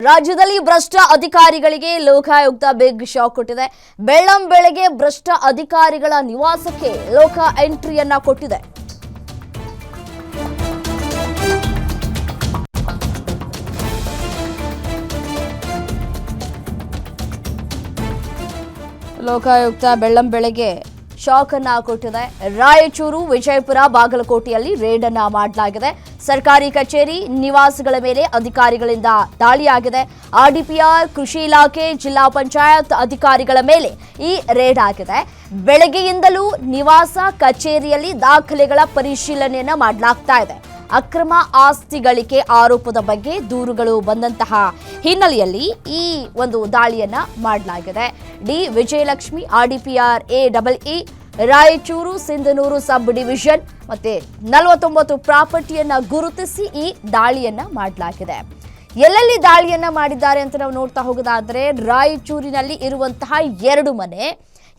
ರಾಜ್ಯದಲ್ಲಿ ಭ್ರಷ್ಟ ಅಧಿಕಾರಿಗಳಿಗೆ ಲೋಕಾಯುಕ್ತ ಬಿಗ್ ಶಾಕ್ ಕೊಟ್ಟಿದೆ. ಬೆಳ್ಳಂ ಬೆಳಗ್ಗೆ ಭ್ರಷ್ಟ ಅಧಿಕಾರಿಗಳ ನಿವಾಸಕ್ಕೆ ಲೋಕ ಎಂಟ್ರಿಯನ್ನ ಕೊಟ್ಟಿದೆ. ಲೋಕಾಯುಕ್ತ ಬೆಳ್ಳಂ ಬೆಳಗ್ಗೆ ಶಾಕ್ ಅನ್ನ ಕೊಟ್ಟಿದೆ. ರಾಯಚೂರು, ವಿಜಯಪುರ, ಬಾಗಲಕೋಟೆಯಲ್ಲಿ ರೇಡ್ ಅನ್ನ ಮಾಡಲಾಗಿದೆ. ಸರ್ಕಾರಿ ಕಚೇರಿ, ನಿವಾಸಗಳ ಮೇಲೆ ಅಧಿಕಾರಿಗಳಿಂದ ದಾಳಿಯಾಗಿದೆ. ಆರ್ಡಿಪಿಆರ್, ಕೃಷಿ ಇಲಾಖೆ, ಜಿಲ್ಲಾ ಪಂಚಾಯತ್ ಅಧಿಕಾರಿಗಳ ಮೇಲೆ ಈ ರೇಡ್ ಆಗಿದೆ. ಬೆಳಗ್ಗೆಯಿಂದಲೂ ನಿವಾಸ, ಕಚೇರಿಯಲ್ಲಿ ದಾಖಲೆಗಳ ಪರಿಶೀಲನೆಯನ್ನ ಮಾಡಲಾಗ್ತಾ ಇದೆ. ಅಕ್ರಮ ಆಸ್ತಿ ಗಳಿಕೆ ಆರೋಪದ ಬಗ್ಗೆ ದೂರುಗಳು ಬಂದಂತಹ ಹಿನ್ನೆಲೆಯಲ್ಲಿ ಈ ಒಂದು ದಾಳಿಯನ್ನ ಮಾಡಲಾಗಿದೆ. D Vijayalakshmi, RDPR AEE, Raichur, Sindhanur sub division ಮತ್ತೆ 49 ಪ್ರಾಪರ್ಟಿಯನ್ನ ಗುರುತಿಸಿ ಈ ದಾಳಿಯನ್ನ ಮಾಡಲಾಗಿದೆ. ಎಲ್ಲೆಲ್ಲಿ ದಾಳಿಯನ್ನ ಮಾಡಿದ್ದಾರೆ ಅಂತ ನಾವು ನೋಡ್ತಾ ಹೋಗೋದಾದ್ರೆ, ರಾಯಚೂರಿನಲ್ಲಿ ಇರುವಂತಹ 2 ಮನೆ,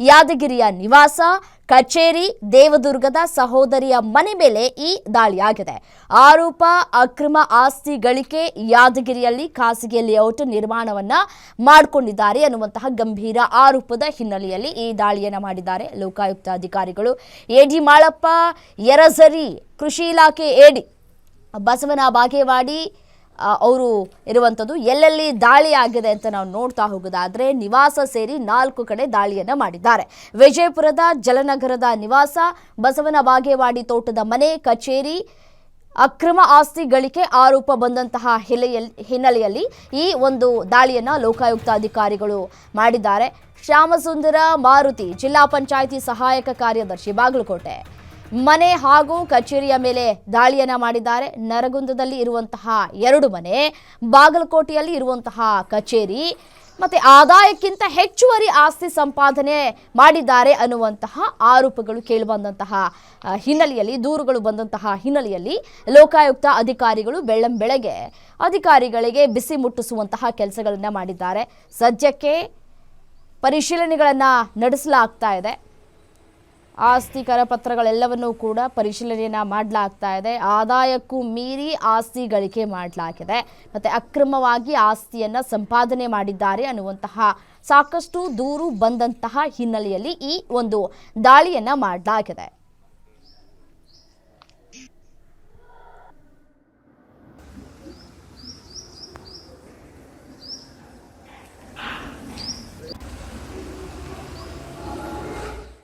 ಯಾದಗಿರಿಯ ನಿವಾಸ, ಕಚೇರಿ, ದೇವದುರ್ಗದ ಸಹೋದರಿಯ ಮನೆ ಮೇಲೆ ಈ ದಾಳಿಯಾಗಿದೆ. ಆರೋಪ ಅಕ್ರಮ ಆಸ್ತಿ ಗಳಿಕೆ, ಯಾದಗಿರಿಯಲ್ಲಿ ಖಾಸಗಿ ಲೇಔಟ್ ನಿರ್ಮಾಣವನ್ನ ಮಾಡಿಕೊಂಡಿದ್ದಾರೆ ಅನ್ನುವಂತಹ ಗಂಭೀರ ಆರೋಪದ ಹಿನ್ನೆಲೆಯಲ್ಲಿ ಈ ದಾಳಿಯನ್ನ ಮಾಡಿದ್ದಾರೆ ಲೋಕಾಯುಕ್ತ ಅಧಿಕಾರಿಗಳು. ಎಡಿ ಮಾಳಪ್ಪ ಯರಸರಿ, ಕೃಷಿ ಇಲಾಖೆ ಎಡಿ ಬಸವನ ಬಾಗೇವಾಡಿ ಅವರು ಇರುವಂಥದ್ದು. ಎಲ್ಲೆಲ್ಲಿ ದಾಳಿ ಆಗಿದೆ ಅಂತ ನಾವು ನೋಡ್ತಾ ಹೋಗೋದಾದ್ರೆ, ನಿವಾಸ ಸೇರಿ 4 ಕಡೆ ದಾಳಿಯನ್ನ ಮಾಡಿದ್ದಾರೆ. ವಿಜಯಪುರದ ಜಲನಗರದ ನಿವಾಸ, ಬಸವನ ಬಾಗೇವಾಡಿ ತೋಟದ ಮನೆ, ಕಚೇರಿ, ಅಕ್ರಮ ಆಸ್ತಿ ಗಳಿಕೆ ಆರೋಪ ಬಂದಂತಹ ಹಿನ್ನೆಲೆಯಲ್ಲಿ ಈ ಒಂದು ದಾಳಿಯನ್ನ ಲೋಕಾಯುಕ್ತ ಅಧಿಕಾರಿಗಳು ಮಾಡಿದ್ದಾರೆ. ಶ್ಯಾಮಸುಂದರ ಮಾರುತಿ, ಜಿಲ್ಲಾ ಪಂಚಾಯಿತಿ ಸಹಾಯಕ ಕಾರ್ಯದರ್ಶಿ, ಬಾಗಲಕೋಟೆ ಮನೆ ಹಾಗೂ ಕಚೇರಿಯ ಮೇಲೆ ದಾಳಿಯನ್ನ ಮಾಡಿದ್ದಾರೆ. ನರಗುಂದದಲ್ಲಿ ಇರುವಂತಹ 2 ಮನೆ, ಬಾಗಲಕೋಟೆಯಲ್ಲಿ ಇರುವಂತಹ ಕಚೇರಿ ಮತ್ತೆ ಆದಾಯಕ್ಕಿಂತ ಹೆಚ್ಚುವರಿ ಆಸ್ತಿ ಸಂಪಾದನೆ ಮಾಡಿದ್ದಾರೆ ಅನ್ನುವಂತಹ ಆರೋಪಗಳು ಕೇಳಿಬಂದಂತಹ ಹಿನ್ನೆಲೆಯಲ್ಲಿ, ದೂರುಗಳು ಬಂದಂತಹ ಹಿನ್ನೆಲೆಯಲ್ಲಿ ಲೋಕಾಯುಕ್ತ ಅಧಿಕಾರಿಗಳು ಬೆಳ್ಳಂ ಬೆಳಗ್ಗೆ ಅಧಿಕಾರಿಗಳಿಗೆ ಬಿಸಿ ಮುಟ್ಟಿಸುವಂತಹ ಕೆಲಸಗಳನ್ನ ಮಾಡಿದ್ದಾರೆ. ಸದ್ಯಕ್ಕೆ ಪರಿಶೀಲನೆಗಳನ್ನ ನಡೆಸಲಾಗ್ತಾ ಇದೆ. ಆಸ್ತಿ ಕರಪತ್ರಗಳೆಲ್ಲವನ್ನೂ ಕೂಡ ಪರಿಶೀಲನೆಯನ್ನ ಮಾಡಲಾಗ್ತಾ ಇದೆ. ಆದಾಯಕ್ಕೂ ಮೀರಿ ಆಸ್ತಿ ಗಳಿಕೆ ಮಾಡಲಾಗಿದೆ, ಮತ್ತೆ ಅಕ್ರಮವಾಗಿ ಆಸ್ತಿಯನ್ನ ಸಂಪಾದನೆ ಮಾಡಿದ್ದಾರೆ ಅನ್ನುವಂತಹ ಸಾಕಷ್ಟು ದೂರು ಬಂದಂತಹ ಹಿನ್ನೆಲೆಯಲ್ಲಿ ಈ ಒಂದು ದಾಳಿಯನ್ನ ಮಾಡಲಾಗಿದೆ.